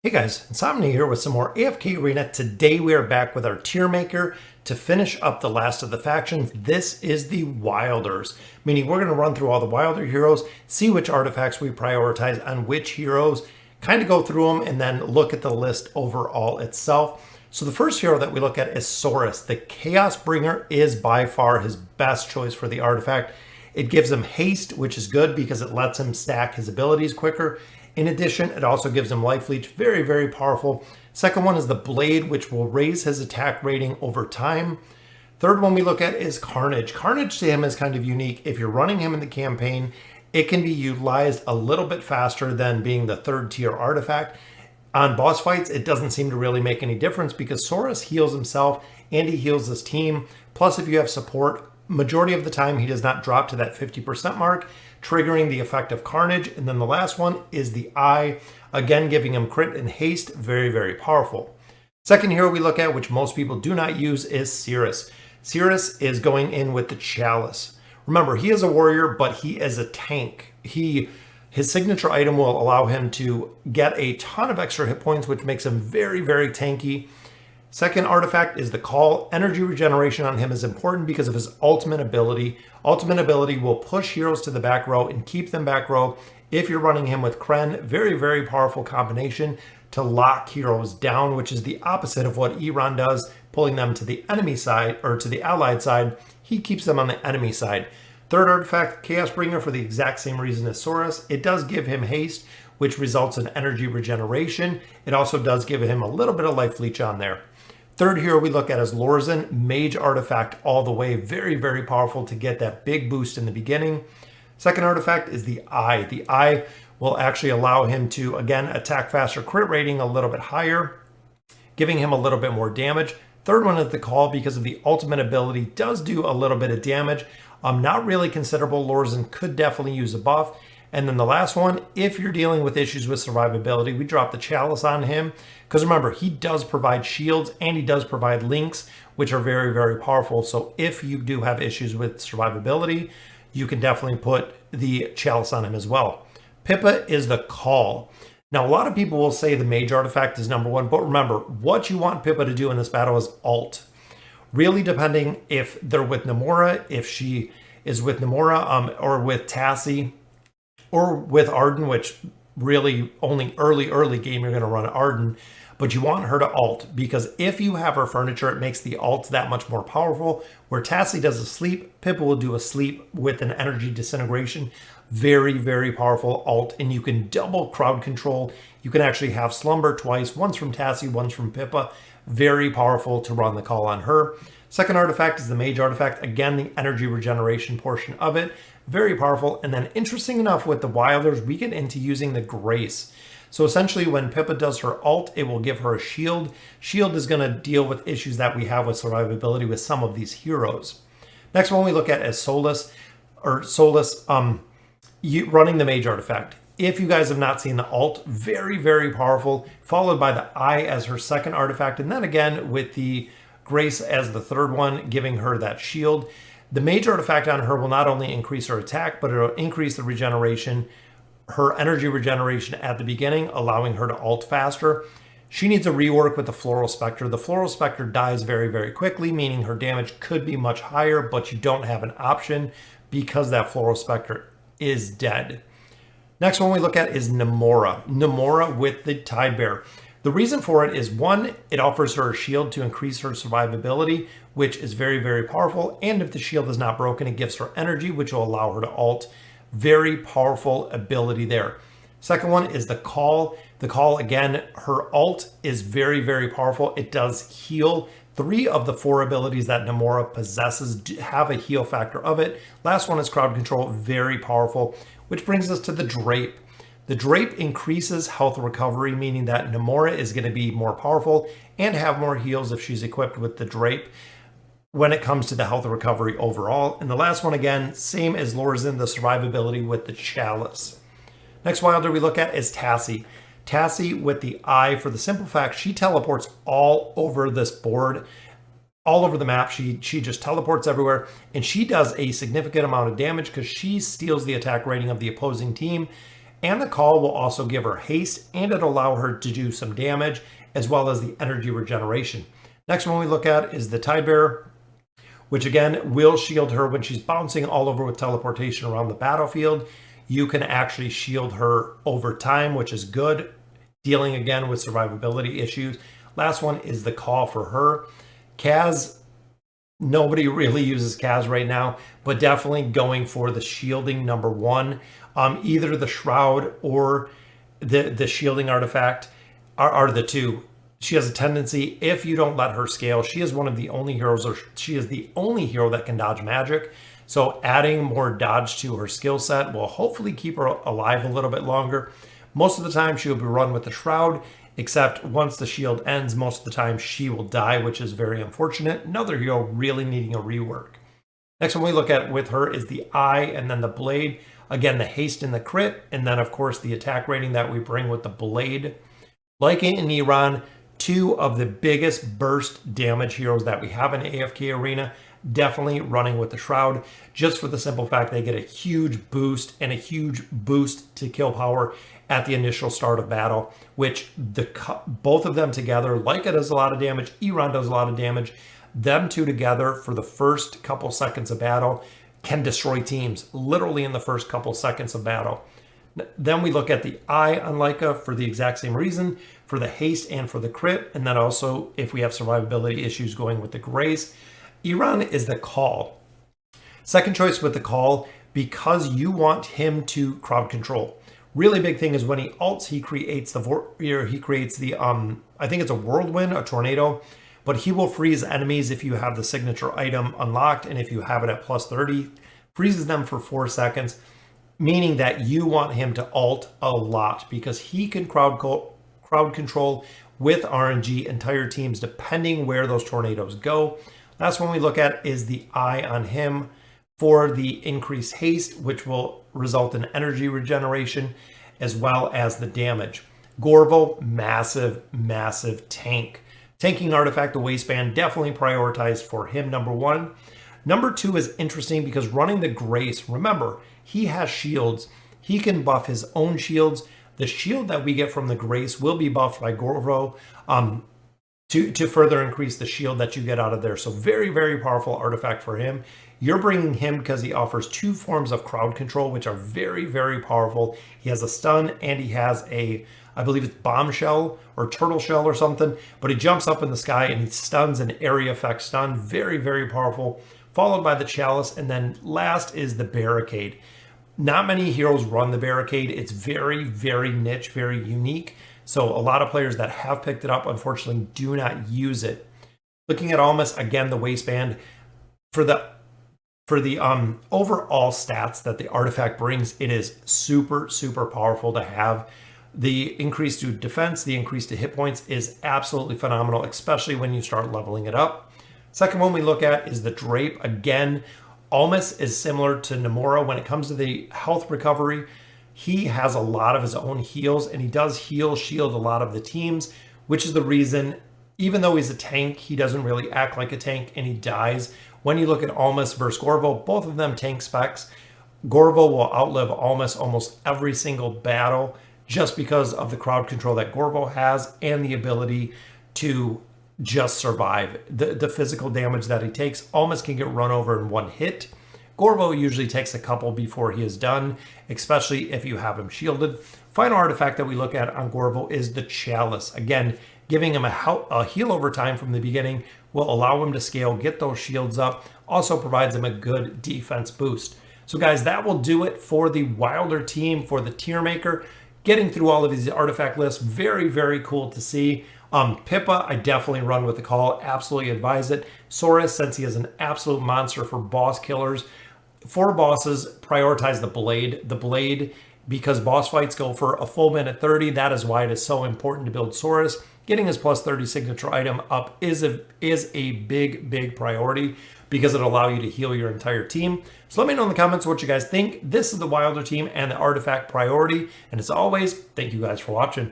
Hey guys, Insomnia here with some more AFK Arena. Today we are back with our tier maker to finish up the last of the factions. This is the Wilders, meaning we're going to run through all the Wilder heroes, see which artifacts we prioritize on which heroes, kind of go through them and then look at the list overall itself. So the first hero that we look at is Cirrus. The Chaos Bringer is by far his best choice for the artifact. It gives him haste, which is good because it lets him stack his abilities quicker. In addition, it also gives him life leech, very, very powerful. Second one is the Blade, which will raise his attack rating over time. Third one we look at is Carnage. Carnage to him is kind of unique. If you're running him in the campaign, it can be utilized a little bit faster than being the third tier artifact. On boss fights, it doesn't seem to really make any difference because Cirrus heals himself and he heals his team. Plus, if you have support, majority of the time he does not drop to that 50% mark, triggering the effect of Carnage. And then the last one is the Eye, again giving him crit and haste, very, very powerful. Second hero we look at, which most people do not use, is Cirrus. Cirrus is going in with the Chalice. Remember, he is a warrior, but he is a tank. His signature item will allow him to get a ton of extra hit points, which makes him very, very tanky. Second artifact is the Call. Energy regeneration on him is important because of his ultimate ability. Ultimate ability will push heroes to the back row and keep them back row. If you're running him with Kren, very, very powerful combination to lock heroes down, which is the opposite of what Iran does, pulling them to the enemy side or to the allied side. He keeps them on the enemy side. Third artifact, Chaos Bringer, for the exact same reason as Cirrus. It does give him haste, which results in energy regeneration. It also does give him a little bit of life leech on there. Third hero we look at is Lorzan Mage Artifact all the way. Very, very powerful to get that big boost in the beginning. Second artifact is the Eye. The Eye will actually allow him to, again, attack faster, crit rating a little bit higher, giving him a little bit more damage. Third one is the Call because of the ultimate ability. Does do a little bit of damage. Not really considerable. Lorzan could definitely use a buff. And then the last one, if you're dealing with issues with survivability, we drop the Chalice on him. Because remember, he does provide shields and he does provide links, which are very, very powerful. So if you do have issues with survivability, you can definitely put the Chalice on him as well. Pippa is the Call. Now, a lot of people will say the Mage Artifact is number one, but remember, what you want Pippa to do in this battle is ult. Really depending if they're with Nomura, if she is with Nomura or with Tassie, or with Arden, which really only early game you're going to run Arden, but you want her to ult because if you have her furniture, it makes the ult that much more powerful. Where Tassie does a sleep, Pippa will do a sleep with an energy disintegration. Very, very powerful ult, and you can double crowd control. You can actually have slumber twice, once from Tassie, once from Pippa. Very powerful to run the Call on her. Second artifact is the Mage Artifact. Again, the energy regeneration portion of it. Very powerful. And then interesting enough with the Wilders, we get into using the Grace. So essentially when Pippa does her ult, it will give her a shield. Shield is going to deal with issues that we have with survivability with some of these heroes. Next one we look at is Solus, running the Mage Artifact. If you guys have not seen the ult, very, very powerful, followed by the Eye as her second artifact. And then again with the Grace as the third one, giving her that shield. The Mage Artifact on her will not only increase her attack, but it'll increase the regeneration, her energy regeneration at the beginning, allowing her to ult faster. She needs a rework with the Floral Spectre. The Floral Spectre dies very, very quickly, meaning her damage could be much higher, but you don't have an option because that Floral Spectre is dead. Next one we look at is Nomura. Nomura with the Tidebearer. The reason for it is, one, it offers her a shield to increase her survivability, which is very, very powerful. And if the shield is not broken, it gives her energy, which will allow her to ult. Very powerful ability there. Second one is the Call. The Call, again, her ult is very, very powerful. It does heal. 3 of the 4 abilities that Nomura possesses have a heal factor of it. Last one is crowd control, very powerful, which brings us to the Drape. The Drape increases health recovery, meaning that Nomura is going to be more powerful and have more heals if she's equipped with the Drape when it comes to the health recovery overall. And the last one, again, same as Lorzan, the survivability with the Chalice. Next Wilder we look at is Tassie. Tassie with the Eye, for the simple fact she teleports all over this board, all over the map. She just teleports everywhere, and she does a significant amount of damage because she steals the attack rating of the opposing team. And the call will also give her haste, and it'll allow her to do some damage, as well as the energy regeneration. Next one we look at is the Tide Bearer, which again will shield her when she's bouncing all over with teleportation around the battlefield. You can actually shield her over time, which is good, dealing again with survivability issues. Last one is the call for her. Kaz, nobody really uses Kaz right now, but definitely going for the shielding number one. Either the Shroud or the shielding artifact are the two. She has a tendency, if you don't let her scale, she is one of the only heroes, or she is the only hero that can dodge magic. So adding more dodge to her skill set will hopefully keep her alive a little bit longer. Most of the time she will be run with the Shroud, except once the shield ends, most of the time she will die, which is very unfortunate. Another hero really needing a rework. Next one we look at with her is the Eye and then the Blade. Again, the haste and the crit, and then of course the attack rating that we bring with the Blade. Like in Iran, two of the biggest burst damage heroes that we have in AFK Arena, definitely running with the Shroud, just for the simple fact they get a huge boost and a huge boost to kill power at the initial start of battle, which both of them together, Leica does a lot of damage, Iran does a lot of damage. Them two together for the first couple seconds of battle can destroy teams, literally in the first couple seconds of battle. Then we look at the Eye on Leica for the exact same reason, for the haste and for the crit, and then also if we have survivability issues going with the Grace. Iran is the call. Second choice with the call, because you want him to crowd control. Really big thing is when he ults, he creates the I think it's a whirlwind, a tornado, but he will freeze enemies if you have the signature item unlocked, and if you have it at plus 30, freezes them for 4 seconds, meaning that you want him to ult a lot because he can crowd control with RNG entire teams depending where those tornadoes go. Last one we look at is the Eye on him for the increased haste, which will result in energy regeneration as well as the damage. Gorvo, massive tank. Tanking artifact, the waistband, definitely prioritized for him, number one. Number two is interesting because running the Grace, remember, he has shields. He can buff his own shields. The shield that we get from the Grace will be buffed by Gorvo to further increase the shield that you get out of there. So very powerful artifact for him. You're bringing him because he offers two forms of crowd control, which are very powerful. He has a stun and he has a, I believe it's bombshell or turtle shell or something, but he jumps up in the sky and he stuns an area effect stun. Very powerful, followed by the Chalice. And then last is the Barricade. Not many heroes run the Barricade. It's very niche, very unique. So a lot of players that have picked it up, unfortunately, do not use it. Looking at Almas, again, the waistband, for the overall stats that the artifact brings, it is super powerful to have. The increase to defense, the increase to hit points is absolutely phenomenal, especially when you start leveling it up. Second one we look at is the Drape. Again, Almas is similar to Nomura when it comes to the health recovery. He has a lot of his own heals, and he does shield a lot of the teams, which is the reason, even though he's a tank, he doesn't really act like a tank and he dies. When you look at Almas versus Gorvo, both of them tank specs. Gorvo will outlive Almas almost every single battle just because of the crowd control that Gorvo has and the ability to just survive. The physical damage that he takes, Almas can get run over in one hit. Gorvo usually takes a couple before he is done, especially if you have him shielded. Final artifact that we look at on Gorvo is the Chalice. Again, giving him a heal over time from the beginning will allow him to scale, get those shields up, also provides him a good defense boost. So guys, that will do it for the Wilder team, for the tier maker. Getting through all of these artifact lists, very cool to see. Pippa, I definitely run with the call, absolutely advise it. Cirrus, since he is an absolute monster for boss killers. For bosses, prioritize the Blade. The Blade, because boss fights go for a full minute 30, that is why it is so important to build Cirrus. Getting his plus 30 signature item up is a big priority because it'll allow you to heal your entire team. So let me know in the comments what you guys think. This is the Wilder team and the artifact priority. And as always, thank you guys for watching.